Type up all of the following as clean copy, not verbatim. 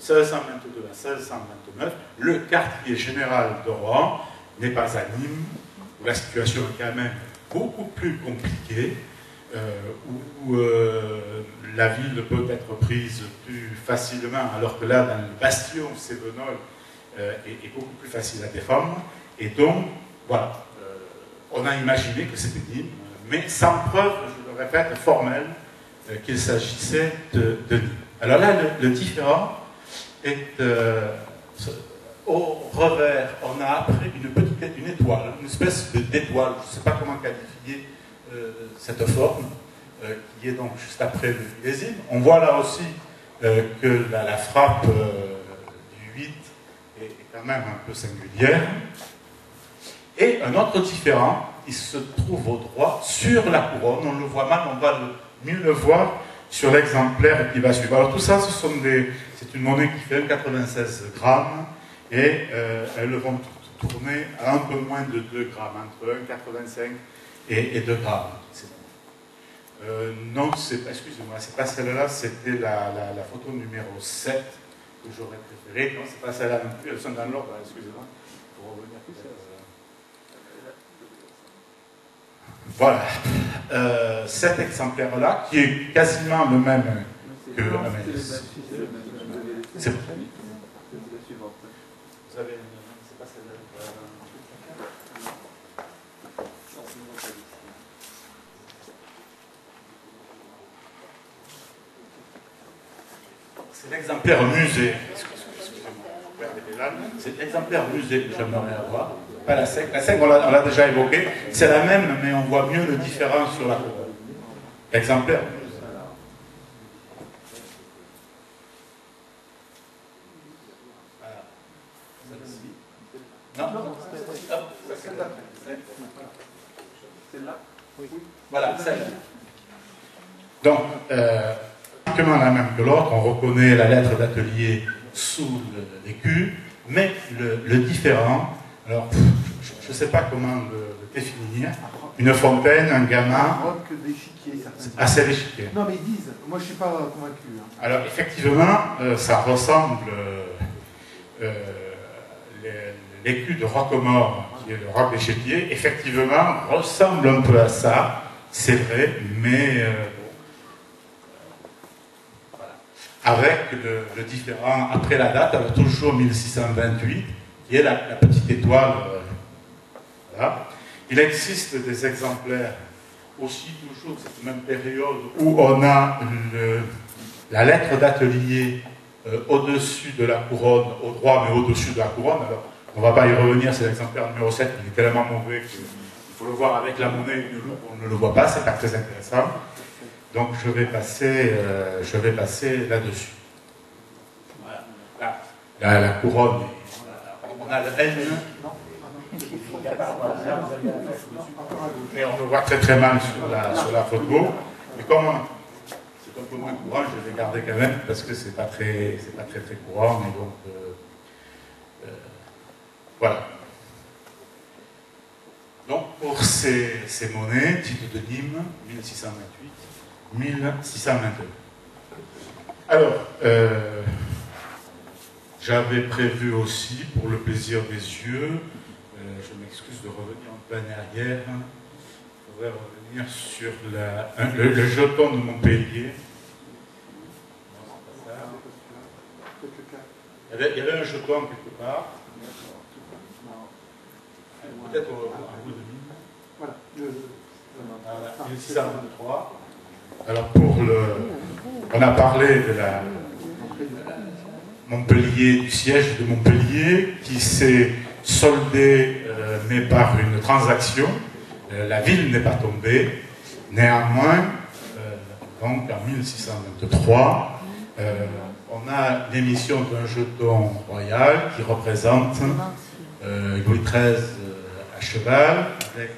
1622 à 1629, le quartier général de Rohan n'est pas à Nîmes, où la situation est quand même beaucoup plus compliquée, où la ville peut être prise plus facilement, alors que là, dans le bastion cévenol, est beaucoup plus facile à défendre. Et donc, voilà, on a imaginé que c'était Nîmes, mais sans preuve, je le répète, formelle, qu'il s'agissait de Nîmes. Alors là, le différent est au revers, on a après une étoile, une espèce d'étoile, je ne sais pas comment qualifier cette forme, qui est donc juste après le millésime. On voit là aussi que la frappe du 8 est quand même un peu singulière. Et un autre différent, il se trouve au droit, sur la couronne, on le voit mal, on va mieux le voir sur l'exemplaire qui va suivre. Alors tout ça, c'est une monnaie qui fait 1,96 grammes, et elles vont tourner à un peu moins de 2 grammes, entre 1,85 et 2 grammes. Non, excusez-moi, c'est pas celle-là, c'était la photo numéro 7 que j'aurais préférée. Non, c'est pas celle-là non plus, elles sont dans l'ordre, excusez-moi. Pour revenir voilà. Cet exemplaire-là, qui est quasiment le même que Amélis. C'est la suivante. Vous avez c'est pas celle-là. C'est l'exemplaire musée. Excusez-moi. C'est l'exemplaire musée que j'aimerais avoir. Pas la 5. La 5, on l'a déjà évoqué. C'est la même, mais on voit mieux le différent sur la couronne. L'exemplaire musée. Voilà. Celle-ci. Non, celle-là. Celle-là. Oui. Voilà, celle-là. Donc, pratiquement la même que l'autre, on reconnaît la lettre d'atelier sous l'écu, mais le différent, alors je ne sais pas comment le définir, une fontaine, un gamin. C'est l'échiquier. Non, mais ils disent, moi je ne suis pas convaincu. Hein. Alors effectivement, ça ressemble, l'écu de Roquemort, qui est le roc d'échiquier, effectivement ressemble un peu à ça, c'est vrai, mais avec le différent après la date, alors toujours 1628, qui est la petite étoile. Voilà. Il existe des exemplaires aussi toujours de cette même période où on a la lettre d'atelier au-dessus de la couronne, au droit, mais au-dessus de la couronne. Alors, on ne va pas y revenir, c'est l'exemplaire numéro 7, il est tellement mauvais qu'il faut le voir avec la monnaie et une loupe, on ne le voit pas, c'est pas très intéressant. Donc je vais passer là-dessus. Voilà. La couronne, on a le N. Mais on le voit très très mal sur la photo. Mais comme c'est un peu moins courant, je vais garder quand même parce que c'est pas très courant. Mais donc voilà. Donc pour ces monnaies, titre de Nîmes, 1628-1622. Alors, j'avais prévu aussi, pour le plaisir des yeux, je m'excuse de revenir en plein arrière, il faudrait revenir sur le jeton de Montpellier. Il y avait un jeton quelque part. Peut-être au bout de Nîmes. Voilà. 1623. Alors on a parlé de la Montpellier, du siège de Montpellier, qui s'est soldé mais par une transaction. La ville n'est pas tombée. Néanmoins, donc en 1623, on a l'émission d'un jeton royal qui représente Louis XIII à cheval, avec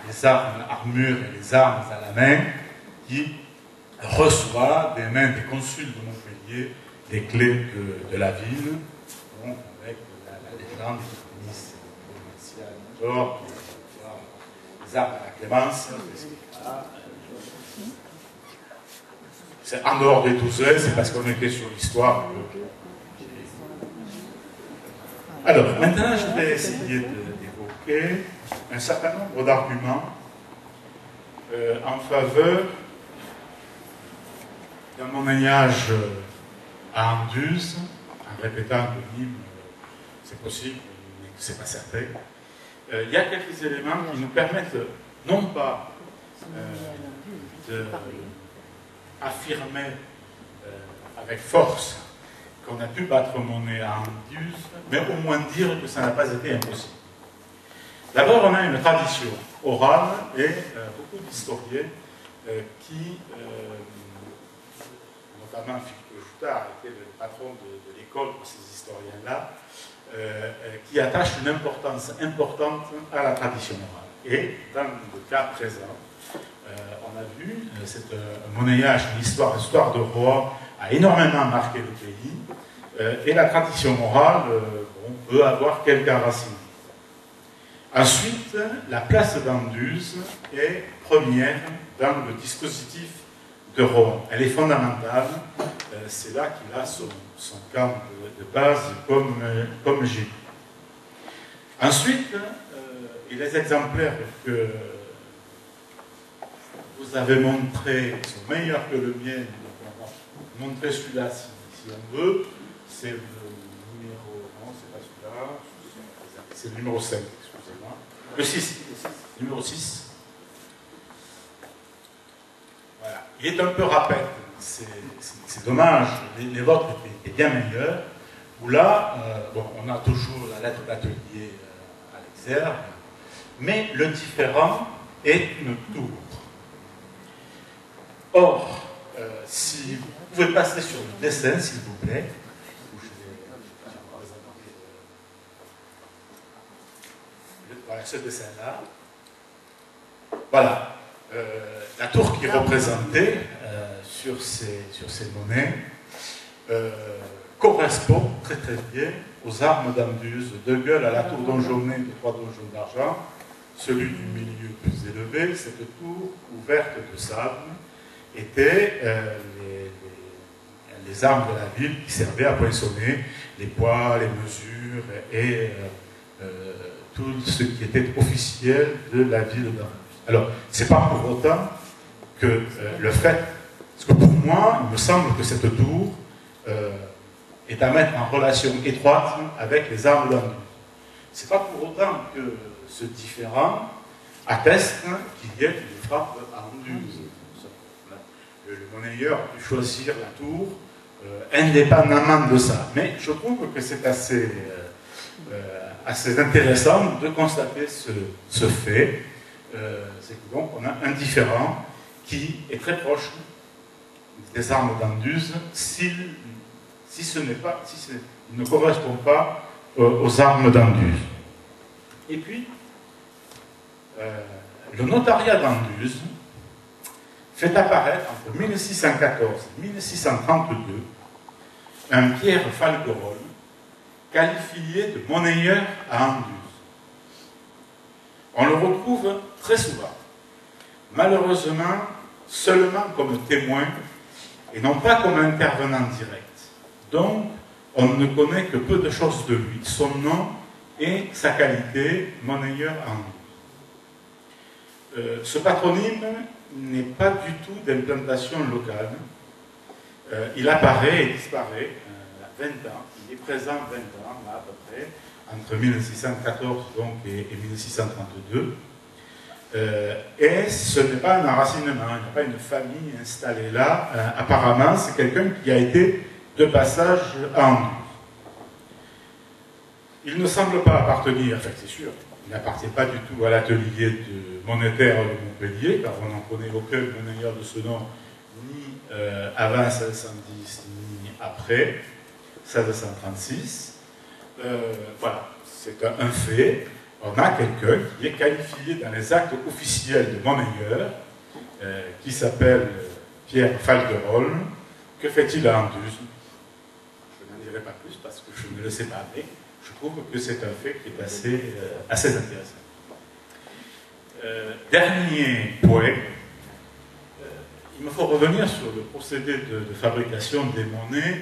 les armures et les armes à la main, qui reçoit des mains des consuls de Montpellier des clés de la ville, donc avec la légende de Nice, Major, les armes à la Clémence, c'est en dehors des 12 heures, c'est parce qu'on était sur l'histoire Alors, maintenant, je vais essayer d'évoquer un certain nombre d'arguments en faveur d'un monnayage à Anduze, en répétant que Nîmes, c'est possible, mais que ce n'est pas certain. Il y a quelques éléments qui nous permettent non pas d'affirmer avec force qu'on a pu battre monnaie à Anduze, mais au moins dire que ça n'a pas été impossible. D'abord, on a une tradition orale et beaucoup d'historiens qui, notamment Philippe Joutard, était le patron de l'école pour ces historiens-là, qui attachent une importance importante à la tradition orale. Et dans le cas présent, on a vu, c'est un monnayage, une histoire de roi a énormément marqué le pays, et la tradition orale peut avoir quelques racines. Ensuite, la place d'Anduze est première dans le dispositif de Rohan. Elle est fondamentale, c'est là qu'il a son camp de base, comme j'ai dit. Ensuite, et les exemplaires que vous avez montrés sont meilleurs que le mien, donc on va montrer celui-là si on veut. C'est le numéro, non, c'est pas celui-là, c'est le numéro 5, excusez-moi. Le 6, numéro 6. Voilà. Il est un peu rapide, c'est dommage, les vôtres étaient bien meilleurs, où là, bon, on a toujours la lettre d'atelier à l'exergue, mais le différent est une tour. Or, si vous pouvez passer sur le dessin, s'il vous plaît, voilà ce dessin-là. Voilà. La tour qui est représentée sur ces monnaies correspond très très bien aux armes d'Anduze, deux gueules à la tour donjonnée de 3 donjons d'argent, celui du milieu plus élevé, cette tour ouverte de sable, étaient les armes de la ville qui servaient à poinçonner les poids, les mesures et tout ce qui était officiel de la ville d'Anduze. Alors, c'est pas pour autant que le fait, parce que pour moi, il me semble que cette tour est à mettre en relation étroite avec les armes d'Anduze. C'est pas pour autant que ce différent atteste qu'il y ait une frappe à Anduze. Le monnayeur a pu choisir la tour indépendamment de ça. Mais je trouve que c'est assez intéressant de constater ce fait. C'est que donc on a un différent qui est très proche des armes d'Anduze si il ne correspond pas aux armes d'Anduze. Et puis, le notariat d'Anduze fait apparaître entre 1614 et 1632 un Pierre Falquerolles qualifié de monnayeur à Anduze. On le retrouve très souvent, malheureusement seulement comme témoin et non pas comme intervenant direct. Donc, on ne connaît que peu de choses de lui, son nom et sa qualité monnayeur à Anduze. Ce patronyme n'est pas du tout d'implantation locale. Il apparaît et disparaît à 20 ans. Il est présent 20 ans, là, à peu près, entre 1614 donc, et 1632. Et ce n'est pas un enracinement, il n'y a pas une famille installée là. Apparemment, c'est quelqu'un qui a été de passage à Anduze. Il ne semble pas appartenir, enfin c'est sûr, il n'appartient pas du tout à l'atelier monétaire de Montpellier, car on n'en connaît aucun monnayeur de ce nom, ni avant 1610, ni après 1636. Voilà, c'est un fait. On a quelqu'un qui est qualifié dans les actes officiels de monnayeur, qui s'appelle Pierre Falquerolles. Que fait-il à Anduze? Je n'en dirai pas plus parce que je ne le sais pas, mais je trouve que c'est un fait qui est assez intéressant. Dernier point, il me faut revenir sur le procédé de fabrication des monnaies.